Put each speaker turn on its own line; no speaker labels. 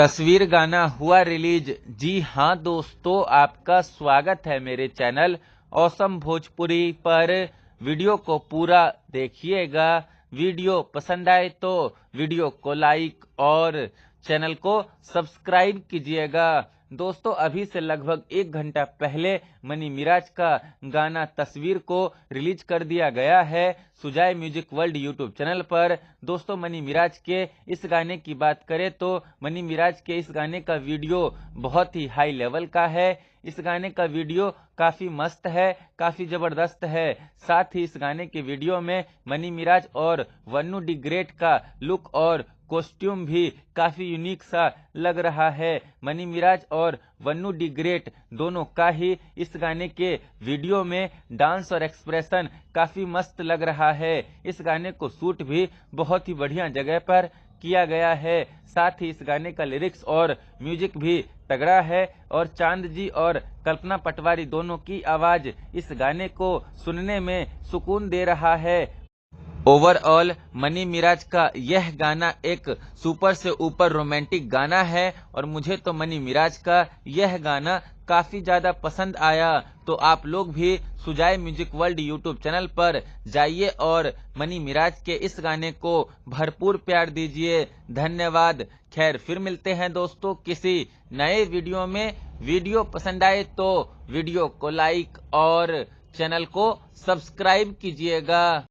तस्वीर गाना हुआ रिलीज। जी हाँ दोस्तों, आपका स्वागत है मेरे चैनल ऑसम भोजपुरी पर। वीडियो को पूरा देखिएगा। वीडियो पसंद आए तो वीडियो को लाइक और चैनल को सब्सक्राइब कीजिएगा। दोस्तों, अभी से लगभग 1 घंटा पहले मनी मिराज का गाना तस्वीर को रिलीज कर दिया गया है Sujoy music world YouTube channel पर। दोस्तों, मनी मिराज के इस गाने की बात करें तो मनी मिराज के इस गाने का वीडियो बहुत ही हाई लेवल का है। इस गाने का वीडियो काफी मस्त है, काफी जबरदस्त है। साथ ही इस गाने के वीडियो में मनी मिराज और वन्नू डी ग्रेट का लुक और कॉस्ट्यूम भी काफी यूनिक सा लग रहा है। मनी मिराज और वन्नू डी ग्रेट दोनों का ही इस गाने के वीडियो में डांस और एक्सप्रेशन काफी मस्त लग रहा है। इस गाने को शूट भी बहुत ही बढ़िया जगह पर किया गया है। साथ ही इस गाने का लिरिक्स और म्यूजिक भी तगड़ा है और चांद जी और कल्पना पटवारी दोनों की आवाज इस गाने को सुनने में सुकून दे रहा है। ओवरऑल मनी मिराज का यह गाना एक सुपर से ऊपर रोमांटिक गाना है और मुझे तो मनी मिराज का यह गाना काफी ज्यादा पसंद आया। तो आप लोग भी Sujoy music world YouTube channel पर जाइए और मनी मिराज के इस गाने को भरपूर प्यार दीजिए। धन्यवाद। खैर, फिर मिलते हैं दोस्तों किसी नए वीडियो में। वीडियो पसंद आए तो वीडियो को लाइक और चैनल को सब्सक्राइब कीजिएगा।